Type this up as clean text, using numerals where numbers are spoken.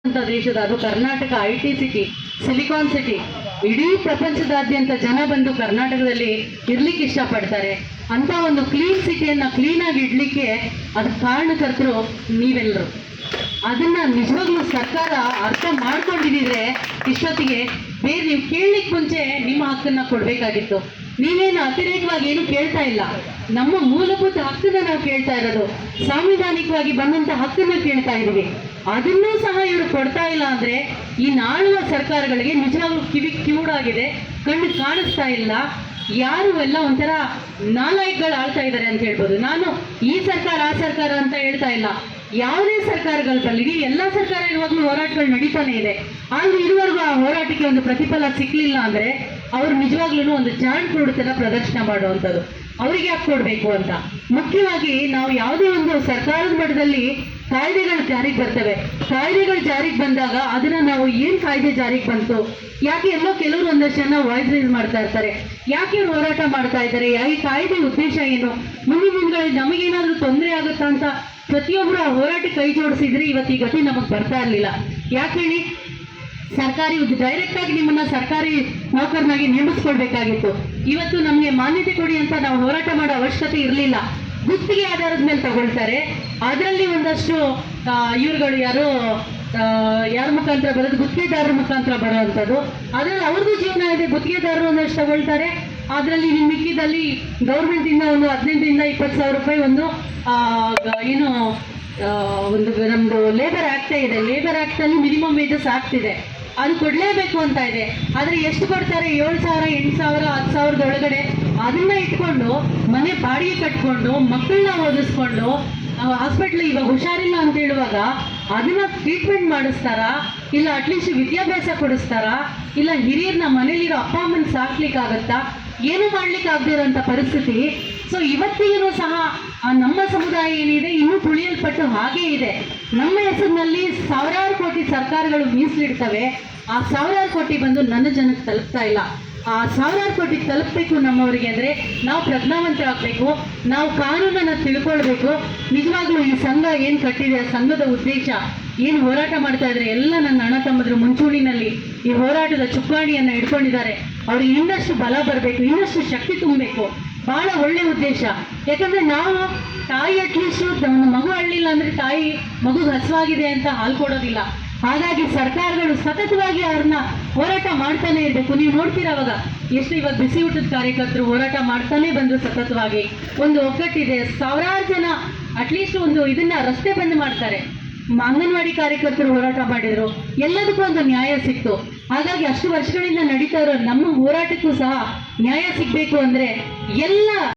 ದೇಶದ ಅದು Karnataka IT city, silicon city. ಇಡೀ ಪ್ರಪಂಚದಾದ್ಯಂತ ಜನ ಬಂದು ಕರ್ನಾಟಕದಲ್ಲಿ ಇರ್ಲಿಕ್ಕೆ ಇಷ್ಟಪಡ್ತಾರೆ. ಅಂತ ಒಂದು ಕ್ಲೀನ್ ಸಿಟಿಯನ್ನ ಕ್ಲೀನ್ ಆಗಿ ಇಡ್ಲಿಕ್ಕೆ ಅದಕ್ಕೆ ಕಾರಣಕರ್ತರು ನೀವೆಲ್ಲರೂ. ಅದನ್ನ ನಿಜವಾಗ್ಲೂ ಸರ್ಕಾರ ಅರ್ಥ ಮಾಡ್ಕೊಂಡಿದ್ರೆ ಇಷ್ಟೊತ್ತಿಗೆ ಬೇರೆ ನೀವು ಕೇಳಲಿಕ್ಕೆ ಮುಂಚೆ ನಿಮ್ಮ ಹಕ್ಕನ್ನ ಕೊಡ್ಬೇಕಾಗಿತ್ತು. ನೀವೇನು ಅತಿರೇಕವಾಗಿ ಏನು ಕೇಳ್ತಾ ಇಲ್ಲ. ನಮ್ಮ ಮೂಲಭೂತ ಹಕ್ಕನ್ನ ನಾವು ಕೇಳ್ತಾ ಇರೋದು, ಸಾಂವಿಧಾನಿಕವಾಗಿ ಬಂದಂತ ಹಕ್ಕನ್ನ ಕೇಳ್ತಾ ಇದೀವಿ. ಅದನ್ನೂ ಸಹ ಇವರು ಕೊಡ್ತಾ ಇಲ್ಲ ಅಂದ್ರೆ ಈ ನಾಳುವ ಸರ್ಕಾರಗಳಿಗೆ ನಿಜವಾಗ್ಲೂ ಕಿವುಡಾಗಿದೆ, ಕಣ್ಣು ಕಾಣಿಸ್ತಾ ಇಲ್ಲ. ಯಾರು ಎಲ್ಲ ಒಂಥರ ನಾಲಾಯಕ್ಗಳು ಆಳ್ತಾ ಇದ್ದಾರೆ ಅಂತ ಹೇಳ್ಬೋದು. ನಾನು ಈ ಸರ್ಕಾರ ಆ ಸರ್ಕಾರ ಅಂತ ಹೇಳ್ತಾ ಇಲ್ಲ. ಯಾವುದೇ ಸರ್ಕಾರಗಳು ಬರಲಿ, ಎಲ್ಲ ಸರ್ಕಾರ ಇರುವಾಗಲೂ ಹೋರಾಟಗಳು ನಡೀತಾನೆ ಇದೆ. ಆದ್ರೆ ಇದುವರೆಗೂ ಆ ಹೋರಾಟಕ್ಕೆ ಒಂದು ಪ್ರತಿಫಲ ಸಿಕ್ಲಿಲ್ಲ ಅಂದ್ರೆ ಅವ್ರು ನಿಜವಾಗ್ಲೂ ಒಂದು ಜಾಣ್ ಕುರುಡುತನ ಪ್ರದರ್ಶನ ಮಾಡುವಂಥದ್ದು. ಅವರಿಗೆ ಯಾಕೆ ಕೊಡಬೇಕು ಅಂತ. ಮುಖ್ಯವಾಗಿ ನಾವು ಯಾವುದೇ ಒಂದು ಸರ್ಕಾರದ ಮಟ್ಟದಲ್ಲಿ ಕಾಯ್ದೆಗಳು ಜಾರಿಗೆ ಬರ್ತವೆ. ಕಾಯ್ದೆಗಳು ಜಾರಿಗೆ ಬಂದಾಗ ಅದನ್ನ ನಾವು ಏನ್ ಕಾಯ್ದೆ ಜಾರಿಗೆ ಬಂತು, ಯಾಕೆ ಎಲ್ಲೋ ಕೆಲವರು ಒಂದಷ್ಟು ಜನ ವಾಯ್ಸ್ ರೈಸ್ ಮಾಡ್ತಾ ಇರ್ತಾರೆ, ಯಾಕೆ ಹೋರಾಟ ಮಾಡ್ತಾ ಇದ್ದಾರೆ, ಈ ಕಾಯ್ದೆ ಉದ್ದೇಶ ಏನು, ಮುಂದಿನ ದಿನಗಳಲ್ಲಿ ನಮಗೇನಾದ್ರೂ ತೊಂದರೆ ಆಗುತ್ತಾ ಅಂತ ಪ್ರತಿಯೊಬ್ಬರು ಆ ಹೋರಾಟ ಕೈ ಜೋಡಿಸಿದ್ರೆ ಇವತ್ತು ಈ ಗತಿ ನಮಗೆ ಬರ್ತಾ ಇರಲಿಲ್ಲ. ಯಾಕೆ ಹೇಳಿ, ಸರ್ಕಾರಿ ಡೈರೆಕ್ಟ್ ಆಗಿ ನಿಮ್ಮನ್ನ ಸರ್ಕಾರಿ ನೌಕರನಾಗಿ ನೇಮಿಸ್ಕೊಳ್ಬೇಕಾಗಿತ್ತು. ಇವತ್ತು ನಮಗೆ ಮಾನ್ಯತೆ ಕೊಡಿ ಅಂತ ನಾವು ಹೋರಾಟ ಮಾಡೋ ಅವಶ್ಯಕತೆ ಇರಲಿಲ್ಲ. ಗುತ್ತಿಗೆ ಆಧಾರದ ಮೇಲೆ ತಗೊಳ್ತಾರೆ. ಅದರಲ್ಲಿ ಒಂದಷ್ಟು ಇವ್ರುಗಳು ಯಾರ ಮುಖಾಂತರ ಬರೋದು, ಗುತ್ತಿಗೆದಾರರ ಮುಖಾಂತರ ಬರೋವಂಥದ್ದು. ಅದರಲ್ಲಿ ಅವ್ರದ್ದು ಜೀವನ ಇದೆ, ಗುತ್ತಿಗೆದಾರರು ಒಂದಷ್ಟು ತಗೊಳ್ತಾರೆ. ಅದರಲ್ಲಿ ನಿಮ್ಮ ಮಿಕ್ಕಿದಲ್ಲಿ ಗೌರ್ಮೆಂಟ್ ಇಂದ ಒಂದು 15,000 to 20,000 ರೂಪಾಯಿ ಒಂದು ಒಂದು ನಮ್ದು ಲೇಬರ್ ಆಕ್ಟ್ ಇದೆ. ಲೇಬರ್ ಆಕ್ಟ್ ಅಲ್ಲಿ ಮಿನಿಮಮ್ ವೇಜಸ್ ಆಗ್ತಿದೆ, ಅದು ಕೊಡ್ಲೇಬೇಕು ಅಂತ ಇದೆ. ಆದ್ರೆ ಎಷ್ಟು ಕೊಡ್ತಾರೆ? 7,000, 8,000, 10,000 ಒಳಗಡೆ ಅದನ್ನ ಇಟ್ಕೊಂಡು ಮನೆ ಬಾಡಿಗೆ ಕಟ್ಕೊಂಡು ಮಕ್ಕಳನ್ನ ಓದಿಸ್ಕೊಂಡು ಹಾಸ್ಪಿಟ್ಲ್ ಇವಾಗ ಹುಷಾರಿಲ್ಲ ಅಂತ ಹೇಳುವಾಗ ಅದನ್ನ ಟ್ರೀಟ್ಮೆಂಟ್ ಮಾಡಿಸ್ತಾರಾ, ಇಲ್ಲ ಅಟ್ಲೀಸ್ಟ್ ವಿದ್ಯಾಭ್ಯಾಸ ಕೊಡಿಸ್ತಾರಾ, ಇಲ್ಲ ಹಿರಿಯರನ್ನ ಮನೇಲಿರೋ ಅಪ್ಪ ಅಮ್ಮನ ಸಾಕ್ಲಿಕ್ಕಾಗತ್ತಾ? ಏನು ಮಾಡ್ಲಿಕ್ಕೆ ಆಗದಿರೋಂಥ ಪರಿಸ್ಥಿತಿ. ಸೊ ಇವತ್ತಿಗೂ ಸಹ ನಮ್ಮ ಸಮುದಾಯ ಏನಿದೆ ಇನ್ನೂ ತುಳಿಯಲ್ಪಟ್ಟು ಹಾಗೇ ಇದೆ. ನಮ್ಮ ಹೆಸರಿನಲ್ಲಿ ಸಾವಿರಾರು ಕೋಟಿ ಸರ್ಕಾರಗಳು ಮೀಸಲಿಡ್ತವೆ. ಆ ಸಾವಿರಾರು ಕೋಟಿ ಬಂದು ನನ್ನ ಜನಕ್ಕೆ ತಲುಪ್ತಾ ಇಲ್ಲ. ಆ ಸಾವಿರಾರು ಕೋಟಿ ತಲುಪಬೇಕು ನಮ್ಮವರಿಗೆ ಅಂದರೆ ನಾವು ಪ್ರಜ್ಞಾವಂತರಾಗಬೇಕು, ನಾವು ಕಾನೂನನ್ನು ತಿಳ್ಕೊಳ್ಬೇಕು. ನಿಜವಾಗ್ಲೂ ಈ ಸಂಘ ಏನು ಕಟ್ಟಿದೆ, ಆ ಸಂಘದ ಉದ್ದೇಶ ಏನು ಹೋರಾಟ ಮಾಡ್ತಾ ಇದ್ದಾರೆ, ಎಲ್ಲ ನನ್ನ ಅಣ್ಣ ತಮ್ಮದ್ರು ಮುಂಚೂಣಿನಲ್ಲಿ ಈ ಹೋರಾಟದ ಚುಕ್ಕಾಣಿಯನ್ನು ಇಟ್ಕೊಂಡಿದ್ದಾರೆ. ಅವ್ರಿಗೆ ಇನ್ನಷ್ಟು ಬಲ ಬರಬೇಕು, ಇನ್ನಷ್ಟು ಶಕ್ತಿ ತುಂಬಬೇಕು. ಬಹಳ ಒಳ್ಳೆ ಉದ್ದೇಶ. ಯಾಕಂದ್ರೆ ನಾವು ತಾಯಿ ಅಟ್ಲೀಸ್ಟ್ ಒಂದು ಮಗು ಅಳ್ಳಿಲ್ಲ ಅಂದ್ರೆ ತಾಯಿ ಮಗುಗೆ ಹಸುವಾಗಿದೆ ಅಂತ ಹಾಲು ಕೊಡೋದಿಲ್ಲ. ಹಾಗಾಗಿ ಸರ್ಕಾರಗಳು ಸತತವಾಗಿ ಅವ್ರನ್ನ ಹೋರಾಟ ಮಾಡ್ತಾನೆ ಇರಬೇಕು. ನೀವು ನೋಡ್ತೀರ ಅವಾಗ ಎಷ್ಟು ಇವಾಗ ಬಿಸಿ ಊಟದ ಕಾರ್ಯಕರ್ತರು ಹೋರಾಟ ಮಾಡ್ತಾನೆ ಬಂದ್ರು ಸತತವಾಗಿ. ಒಂದು ಒಗ್ಗಟ್ಟಿದೆ, ಸಾವಿರಾರು ಜನ ಅಟ್ಲೀಸ್ಟ್ ಒಂದು ಇದನ್ನ ರಸ್ತೆ ಬಂದ್ ಮಾಡ್ತಾರೆ. ಅಂಗನವಾಡಿ ಕಾರ್ಯಕರ್ತರು ಹೋರಾಟ ಮಾಡಿದ್ರು, ಎಲ್ಲದಕ್ಕೂ ಒಂದು ನ್ಯಾಯ ಸಿಕ್ತು. ಹಾಗಾಗಿ ಅಷ್ಟು ವರ್ಷಗಳಿಂದ ನಡೀತಾ ಇರೋ ನಮ್ಮ ಹೋರಾಟಕ್ಕೂ ಸಹ ನ್ಯಾಯ ಸಿಗಬೇಕು ಅಂದ್ರೆ ಎಲ್ಲ